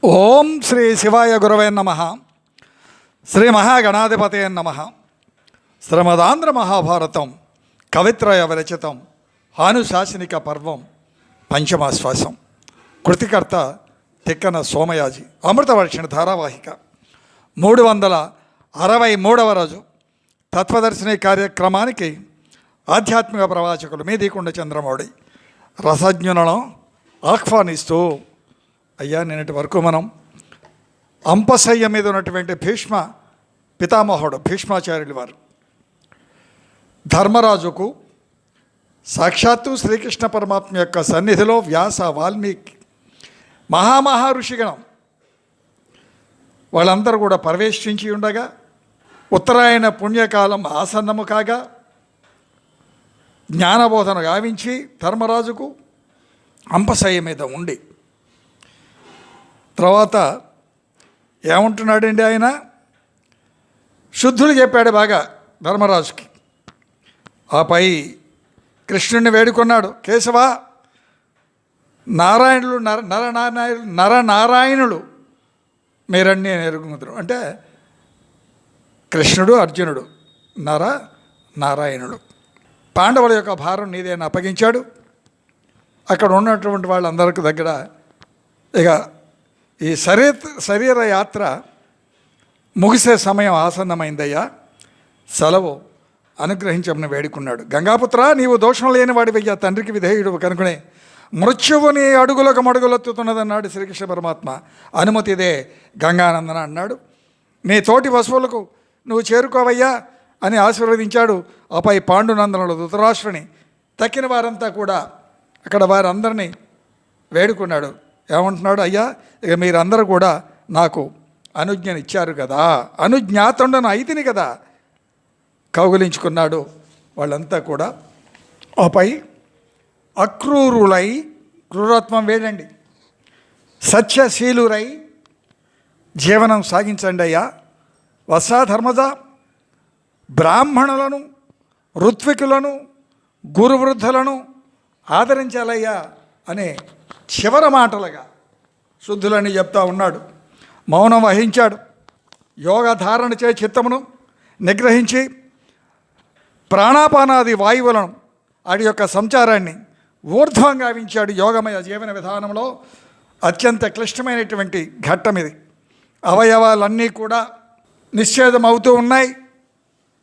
ఓం శ్రీ శివాయ గురవే నమ. శ్రీ మహాగణాధిపతయ నమ. శ్రీమదాంధ్ర మహాభారతం కవిత్రయ విరచితం హానుశాసనిక పర్వం పంచమాశ్వాసం. కృతికర్త తిక్కన సోమయాజి. అమృతవర్షిణ ధారావాహిక 363వ రోజు తత్వదర్శిని కార్యక్రమానికి ఆధ్యాత్మిక ప్రవాచకులు మీ దీకొండ చంద్రమౌళి రసజ్ఞులను ఆహ్వానిస్తూ, అయ్యా నిన్నటి వరకు మనం అంపశయ్య మీద ఉన్నటువంటి భీష్మ పితామహుడు భీష్మాచార్యులు వారు ధర్మరాజుకు సాక్షాత్తు శ్రీకృష్ణ పరమాత్మ యొక్క సన్నిధిలో వ్యాస, వాల్మీకి, ఋషిగణం వాళ్ళందరూ కూడా ప్రవేశించి ఉండగా ఉత్తరాయణ పుణ్యకాలం ఆసన్నము కాగా జ్ఞానబోధన గావించి ధర్మరాజుకు అంపశయ్య మీద ఉండి తర్వాత ఏమంటున్నాడండి ఆయన? శుద్ధులు చెప్పాడు బాగా ధర్మరాజుకి. ఆపై కృష్ణుడిని వేడుకున్నాడు. కేశవ, నారాయణులు నరనారాయణులు మీరన్నీ ఎరుగుతున్నారు అంటే కృష్ణుడు, అర్జునుడు నారాయణుడు. పాండవుల యొక్క భారం నీదేని అప్పగించాడు. అక్కడ ఉన్నటువంటి వాళ్ళందరికి దగ్గర ఇక ఈ శరీర యాత్ర ముగిసే సమయం ఆసన్నమైందయ్యా, సెలవు అనుగ్రహించమని వేడుకున్నాడు. గంగాపుత్ర, నీవు దోషం లేని వాడివయ్యా, తండ్రికి విధేయుడు కనుకునే మృత్యువు నీ అడుగులకు మడుగులెత్తుతున్నదన్నాడు శ్రీకృష్ణ పరమాత్మ. అనుమతిదే గంగానందన అన్నాడు. నీ తోటి వసువులకు నువ్వు చేరుకోవయ్యా అని ఆశీర్వదించాడు. ఆపై పాండునందనుడు ధృతరాష్ట్రుని తక్కిన వారంతా కూడా అక్కడ వారందరినీ వేడుకున్నాడు. ఏమంటున్నాడు? అయ్యా, ఇక మీరందరూ కూడా నాకు అనుజ్ఞని ఇచ్చారు కదా, అనుజ్ఞాతుండను అయితిని కదా. కౌగిలించుకున్నాడు వాళ్ళంతా కూడా. ఆపై అక్రూరులై, క్రూరత్వం వేడండి, సత్యశీలురై జీవనం సాగించండి అయ్యా. వత్సధర్మజ, బ్రాహ్మణులను, ఋత్వికులను, గురువృద్ధులను ఆదరించాలయ్యా అనే చివరి మాటలుగా శుద్ధులని చెప్తా ఉన్నాడు. మౌనం వహించాడు. యోగ ధారణ చే చిత్తమును నిగ్రహించి ప్రాణాపానాది వాయువులను వాటి యొక్క సంచారాన్ని ఊర్ధ్వం గావించాడు. యోగమయ జీవన విధానంలో అత్యంత క్లిష్టమైనటువంటి ఘట్టం ఇది. అవయవాలన్నీ కూడా నిశ్చేదం అవుతూ ఉన్నాయి.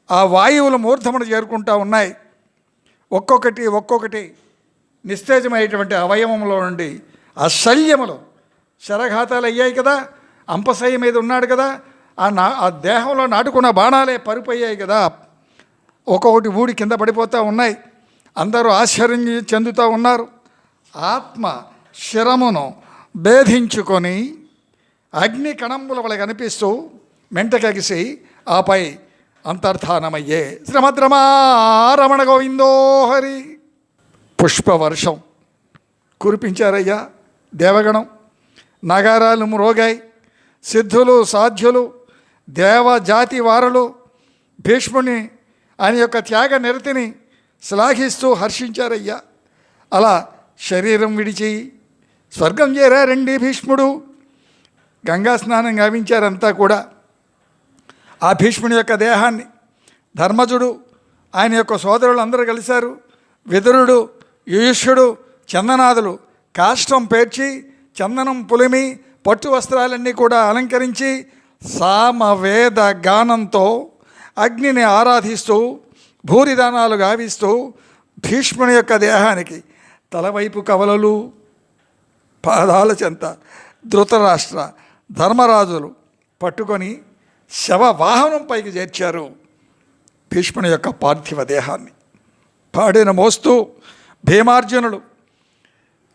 ఆ వాయువులు మూర్ధమును చేరుకుంటూ ఉన్నాయి. ఒక్కొక్కటి నిస్తేజమైనటువంటి అవయవంలో నుండి ఆ శల్యములు శరఘాతాలు అయ్యాయి కదా. అంపశయ్య మీద ఉన్నాడు కదా, ఆ దేహంలో నాటుకున్న బాణాలే పరుపయ్యాయి కదా. ఒక్కొక్కటి ఊడి కింద పడిపోతూ ఉన్నాయి. అందరూ ఆశ్చర్యం చెందుతూ ఉన్నారు. ఆత్మ శిరమును భేదించుకొని అగ్ని కణంబుల వల్ల కనిపిస్తూ మెంటకెగిసి ఆపై అంతర్ధానమయ్యే. శ్రీమద్రమారమణ గోవిందో హరి. పుష్పవర్షం కురిపించారయ్యా దేవగణం. నగరాలు మ్రోగాయి. సిద్ధులు, సాధ్యులు, దేవజాతి వారులు భీష్ముని ఆయన యొక్క త్యాగ నిరతిని శ్లాఘిస్తూ హర్షించారయ్యా. అలా శరీరం విడిచి స్వర్గం చేరారండి భీష్ముడు. గంగా స్నానం గావించారంతా కూడా. ఆ భీష్ముని యొక్క దేహాన్ని ధర్మజుడు, ఆయన యొక్క సోదరులు అందరూ కలిశారు. విదురుడు, యుయుష్యుడు, చందనాదులు కాష్టం పేర్చి చందనం పులిమి పట్టు వస్త్రాలన్నీ కూడా అలంకరించి సామవేద గానంతో అగ్నిని ఆరాధిస్తూ భూరిదానాలు గావిస్తూ భీష్ముని యొక్క దేహానికి తలవైపు కవలలు, పాదాల చెంత ధృతరాష్ట్ర, ధర్మరాజులు పట్టుకొని శవవాహనం పైకి చేర్చారు భీష్ముని యొక్క పార్థివ దేహాన్ని. పాడిన మోస్తూ భీమార్జునులు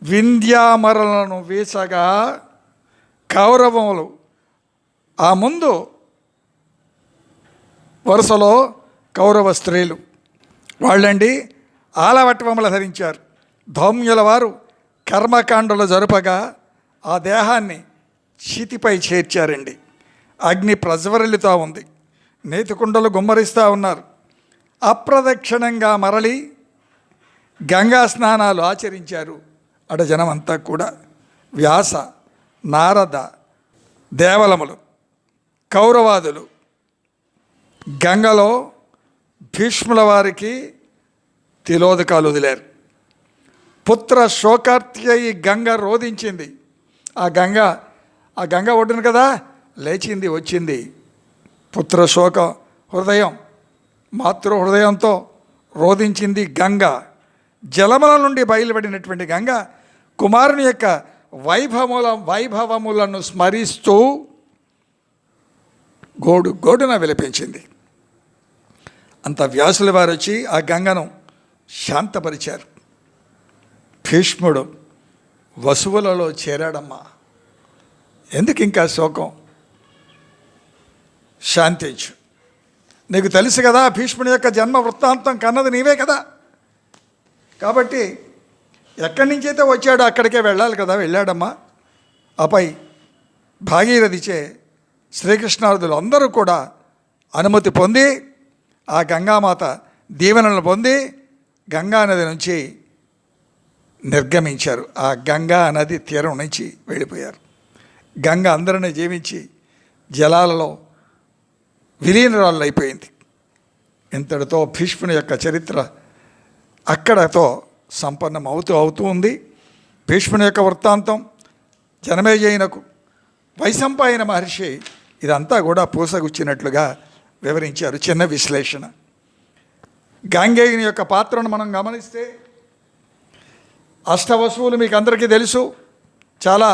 వింధ్యామరలను వీసగా కౌరవములు ఆ ముందు వరుసలో కౌరవ స్త్రీలు వాళ్ళండి ఆలవట్వములు ధరించారు. ధౌమ్యుల వారు కర్మకాండలు జరుపగా ఆ దేహాన్ని చితిపై చేర్చారండి. అగ్ని ప్రజ్వరిల్లుతూ ఉంది. నేతికుండలు గుమ్మరిస్తూ ఉన్నారు. అప్రదక్షిణంగా మరలి గంగా స్నానాలు ఆచరించారు. అడ జనమంతా కూడా. వ్యాస, నారద, దేవలములు, కౌరవాదులు గంగలో భీష్ముల వారికి తిలోదకాలు వదిలారు. పుత్ర శోకార్తిగా ఈ గంగ రోధించింది. ఆ గంగ ఒడ్డును కదా లేచింది, వచ్చింది. పుత్ర శోక హృదయం, మాతృ హృదయంతో రోధించింది గంగ. జలముల నుండి బయలుపడినటువంటి గంగ కుమారుని యొక్క వైభవములను స్మరిస్తూ గోడున విలపించింది. అంత వ్యాసుల వారు వచ్చి ఆ గంగను శాంతపరిచారు. భీష్ముడు వసువులలో చేరాడమ్మా, ఎందుకు ఇంకా శోకం, శాంతించు. నీకు తెలుసు కదా భీష్ముడి యొక్క జన్మ వృత్తాంతం కన్నది నీవే కదా, కాబట్టి ఎక్కడి నుంచైతే వచ్చాడో అక్కడికే వెళ్ళాలి కదా, వెళ్ళాడమ్మా. ఆపై భాగీరథిచే శ్రీకృష్ణార్జునులు అందరూ కూడా అనుమతి పొంది ఆ గంగామాత దీవెనలను పొంది గంగా నది నుంచి నిర్గమించారు. ఆ గంగా నది తీరం నుంచి వెళ్ళిపోయారు. గంగ అందరినీ జీవించి జలాలలో విలీనరాలు అయిపోయింది. ఇంతటితో భీష్ముని యొక్క చరిత్ర అక్కడతో సంపన్నం అవుతూ ఉంది. భీష్ముని యొక్క వృత్తాంతం జనమేజయునకు వైశంపాయన మహర్షి ఇదంతా కూడా పూసగుచ్చినట్లుగా వివరించారు. చిన్న విశ్లేషణ. గాంగేయుని యొక్క పాత్రను మనం గమనిస్తే అష్టవసువులు మీకు అందరికీ తెలుసు, చాలా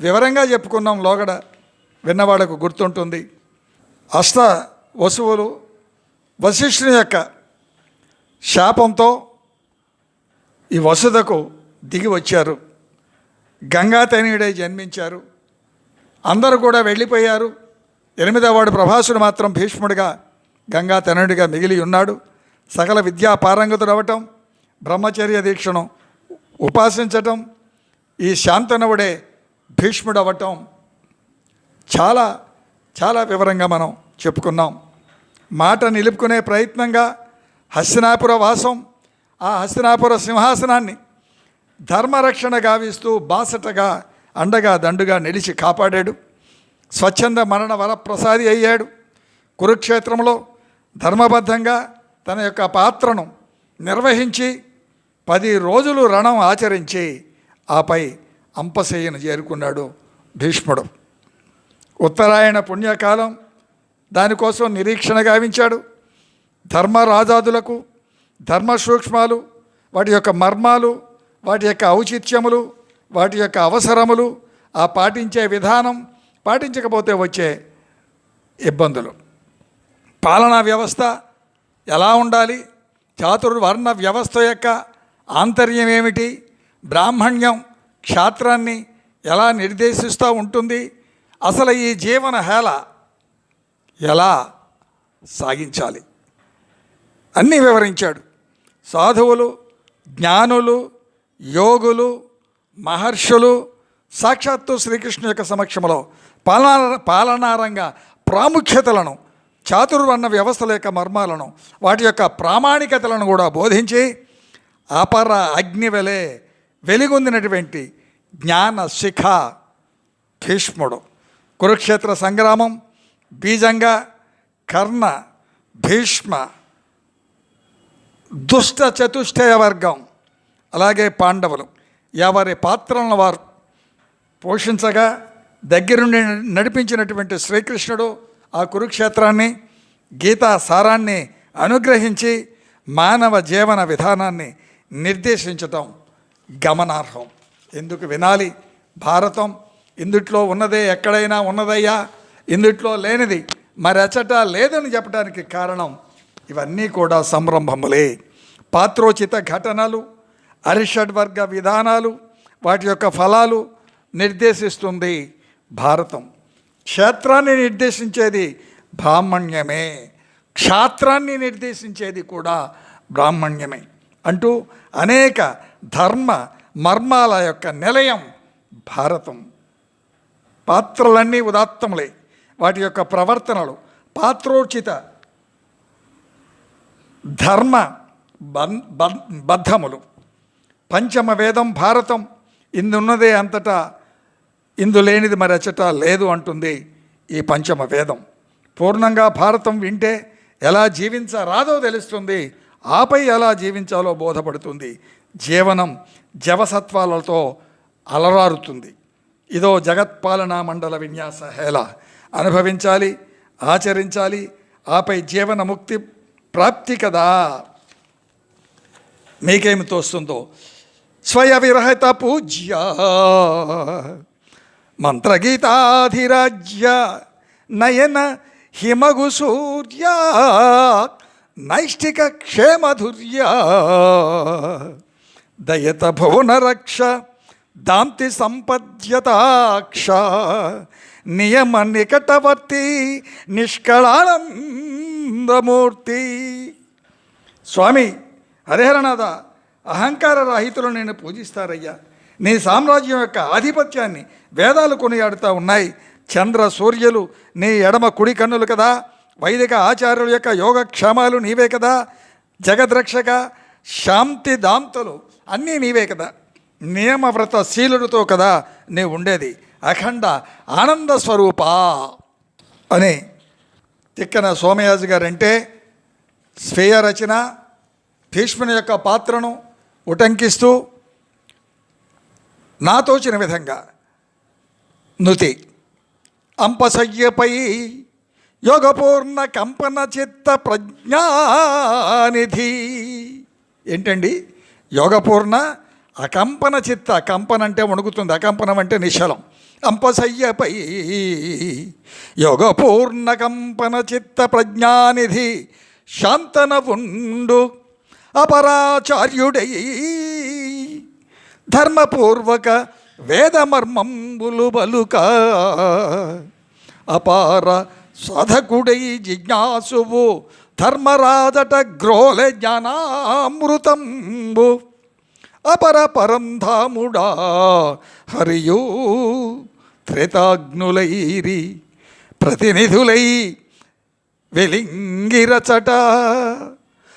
వివరంగా చెప్పుకున్నాం, లోగడ విన్నవాళ్ళకు గుర్తుంటుంది. అష్ట వసువులు వశిష్ఠుని యొక్క శాపంతో ఈ వసుధకు దిగి వచ్చారు. గంగాతనయుడై జన్మించారు. అందరూ కూడా వెళ్ళిపోయారు. 8వ వాడు ప్రభాసుడు మాత్రం భీష్ముడిగా గంగాతనయుడిగా మిగిలి ఉన్నాడు. సకల విద్యా పారంగతుడు అవ్వటం, బ్రహ్మచర్య దీక్షను ఉపాసించటం, ఈ శాంతనవుడే భీష్ముడు అవ్వటం చాలా చాలా వివరంగా మనం చెప్పుకున్నాం. మాట నిలుపుకునే ప్రయత్నంగా హస్తినాపుర వాసం, ఆ హస్తినాపుర సింహాసనాన్ని ధర్మరక్షణ గావిస్తూ బాసటగా అండగా దండుగా నిలిచి కాపాడాడు. స్వచ్ఛంద మరణ వరప్రసాది అయ్యాడు. కురుక్షేత్రంలో ధర్మబద్ధంగా తన యొక్క పాత్రను నిర్వహించి 10 రోజులు రణం ఆచరించి ఆపై అంపశయ్యను చేరుకున్నాడు భీష్ముడు. ఉత్తరాయణ పుణ్యకాలం దానికోసం నిరీక్షణ గావించాడు. ధర్మరాజాదులకు ధర్మ సూక్ష్మాలు, వాటి యొక్క మర్మాలు, వాటి యొక్క ఔచిత్యములు, వాటి యొక్క అవసరములు, ఆ పాటించే విధానం, పాటించకపోతే వచ్చే ఇబ్బందులు, పాలనా వ్యవస్థ ఎలా ఉండాలి, చాతుర్వర్ణ వ్యవస్థ యొక్క ఆంతర్యం ఏమిటి, బ్రాహ్మణ్యం క్షాత్రాన్ని ఎలా నిర్దేశిస్తూ ఉంటుంది, అసలు ఈ జీవన హేళ ఎలా సాగించాలి అన్నీ వివరించాడు. సాధువులు, జ్ఞానులు, యోగులు, మహర్షులు సాక్షాత్తు శ్రీకృష్ణు యొక్క సమక్షంలో పాలనారంగ ప్రాముఖ్యతలను, చాతుర్వర్ణ వ్యవస్థల యొక్క మర్మాలను, వాటి యొక్క ప్రామాణికతలను కూడా బోధించి అపర అగ్నివలే వెలుగొందినటువంటి జ్ఞాన శిఖ భీష్ముడు. కురుక్షేత్ర సంగ్రామం బీజంగా కర్ణ, భీష్మ, దుష్ట చతుష్టయ వర్గం, అలాగే పాండవులు ఎవరి పాత్రలను వారు పోషించగా దగ్గరుండి నడిపించినటువంటి శ్రీకృష్ణుడు ఆ కురుక్షేత్రాన్ని, గీతా సారాన్ని అనుగ్రహించి మానవ జీవన విధానాన్ని నిర్దేశించటం గమనార్హం. ఎందుకు వినాలి భారతం? ఇందుట్లో ఉన్నదే ఎక్కడైనా ఉన్నదయ్యా, ఇందుట్లో లేనిది మరెచ్చట లేదని చెప్పడానికి కారణం ఇవన్నీ కూడా సంరంభములే. పాత్రోచిత ఘటనలు, అరిషడ్వర్గ విధానాలు, వాటి యొక్క ఫలాలు నిర్దేశిస్తుంది భారతం. క్షేత్రాన్ని నిర్దేశించేది బ్రాహ్మణ్యమే, క్షాత్రాన్ని నిర్దేశించేది కూడా బ్రాహ్మణ్యమే అంటూ అనేక ధర్మ మర్మాల యొక్క నిలయం భారతం. పాత్రలన్నీ ఉదాత్తములే, వాటి యొక్క ప్రవర్తనలు పాత్రోచిత ధర్మ బద్ధములు. పంచమ వేదం భారతం ఇందున్నదే అంతటా ఇందు లేనిది మరి అచ్చట లేదు అంటుంది ఈ పంచమ వేదం. పూర్ణంగా భారతం వింటే ఎలా జీవించరాదో తెలుస్తుంది, ఆపై ఎలా జీవించాలో బోధపడుతుంది. జీవనం జవసత్వాలతో అలరారుతుంది. ఇదో జగత్పాలనా మండల విన్యాస హేళ. అనుభవించాలి, ఆచరించాలి, ఆపై జీవన ముక్తి ప్రాప్తి కదా. మీకేమి తోస్తుందో? స్వయ విరహిత పూజ్య మంత్రగీతాధిరాజ్య నయన హిమగు సూర్య నైష్టిక క్షేమధుర్య దయత భువన రక్ష దాంతి సంపద్యతాక్ష నియమ నికటవర్తి నిష్కళానందమూర్తి. స్వామి హరిహరనాథ, అహంకార రాహితులు నేను పూజిస్తారయ్యా. నీ సామ్రాజ్యం యొక్క ఆధిపత్యాన్ని వేదాలు కొనియాడుతూ ఉన్నాయి. చంద్ర సూర్యులు నీ ఎడమ కుడి కన్నులు కదా. వైదిక ఆచార్యుల యొక్క యోగక్షేమాలు నీవే కదా. జగద్రక్షక శాంతి దాంతులు అన్నీ నీవే కదా. నియమవ్రత శీలుడితో కదా నీ ఉండేది. అఖండ ఆనంద స్వరూప అని తిక్కన సోమయాజు గారంటే స్వీయ రచన భీష్ముని యొక్క పాత్రను ఉటంకిస్తూ నాతోచిన విధంగా నుతి అంపసయ్యపై యోగపూర్ణ కంపన చిత్త ప్రజ్ఞానిధి. ఏంటండి యోగపూర్ణ అకంపన చిత్త? కంపన అంటే వణుకుతుంది, అకంపనం అంటే నిశ్చలం. అంపసయ్యపై యోగపూర్ణ కంపన చిత్త ప్రజ్ఞానిధి శాంతన ఉండు అపరాచార్యుడై ధర్మపూర్వక వేదమర్మంబులు బలుక అపార సాధకుడై జిజ్ఞాసువు ధర్మరాజట గ్రోలె జ్ఞానామృతంబు అపర పరంధాముడా హరియు త్రేతాగ్నులైరి ప్రతినిధులై వెలింగిరచట.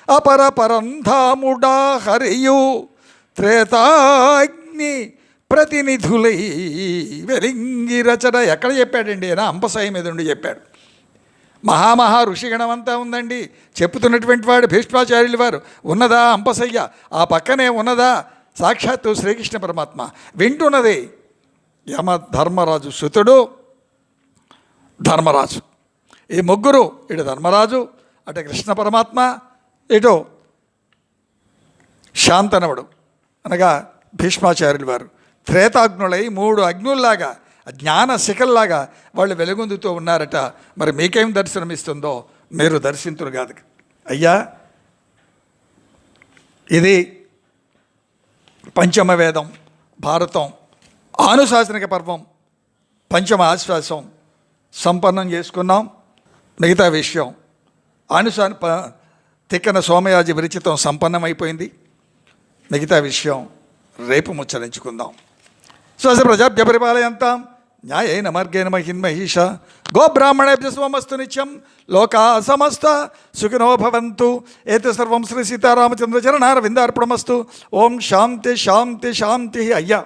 అపర పరంధాముడా హరియు త్రేతాగ్ని ప్రతినిధులై వెలింగిరచట. ఎక్కడ చెప్పాడండి ఆయన? అంపసాయి మీద ఉండి చెప్పాడు. మహామహా ఋషిగణం అంతా ఉందండి. చెప్పుతున్నటువంటి వాడు భీష్మాచార్యులు వారు. ఉన్నదా అంపసయ్య? ఆ పక్కనే ఉన్నదా సాక్షాత్తు శ్రీకృష్ణ పరమాత్మ? వింటున్నది యమ ధర్మరాజు సుతుడు ధర్మరాజు. ఈ ముగ్గురు, ఇటు ధర్మరాజు, అటు కృష్ణ పరమాత్మ, ఇటు శాంతనవుడు అనగా భీష్మాచార్యులు వారు త్రేతాగ్నులై మూడు అగ్నుల్లాగా జ్ఞాన శిఖల్లాగా వాళ్ళు వెలుగొందుతూ ఉన్నారట. మరి మీకేం దర్శనమిస్తుందో మీరు దర్శింతురు కాదు అయ్యా. ఇది పంచమ వేదం భారతం ఆనుశాసనిక పర్వం పంచమ ఆశ్వాసం సంపన్నం చేసుకున్నాం. మిగతా విషయం తిక్కన సోమయాజి విరచితం సంపన్నమైపోయింది. మిగతా విషయం రేపు ముచ్చరించుకుందాం. శ్వాస ప్రజాభ్య పరిపాలయంతాం న్యాయేన మార్గేణ మహిన్మహిష గోబ్రాహ్మణేభ్య స్వమస్తు నిత్యం లోకా సమస్త సుఖినో భవంతు. ఏత సర్వం శ్రీ సీతారామచంద్రచరణారవిందార్పణమస్తు. ఓం శాంతి శాంతి శాంతి. అయ్యా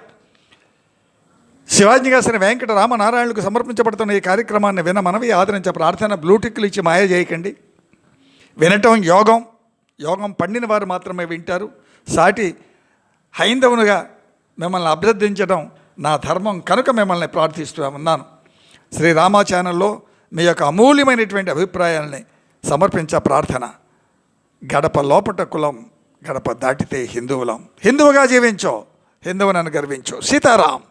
శివాజీగాసిన వెంకట రామనారాయణులకు సమర్పించబడుతున్న ఈ కార్యక్రమాన్ని మనవి ఆదరించే ప్రార్థన బ్లూటిక్లు ఇచ్చి మాయ చేయకండి. వినటం యోగం, యోగం పండిన వారు మాత్రమే వింటారు. సాటి హైందవునిగా మిమ్మల్ని అభ్యర్థించడం నా ధర్మం కనుక మిమ్మల్ని ప్రార్థిస్తూ ఉన్నాను. శ్రీరామ ఛానల్లో మీ యొక్క అమూల్యమైనటువంటి అభిప్రాయాలని సమర్పించే ప్రార్థన. గడప లోపట కులం, గడప దాటితే హిందువులం. హిందువుగా జీవించో, హిందువునని గర్వించో. సీతారాం.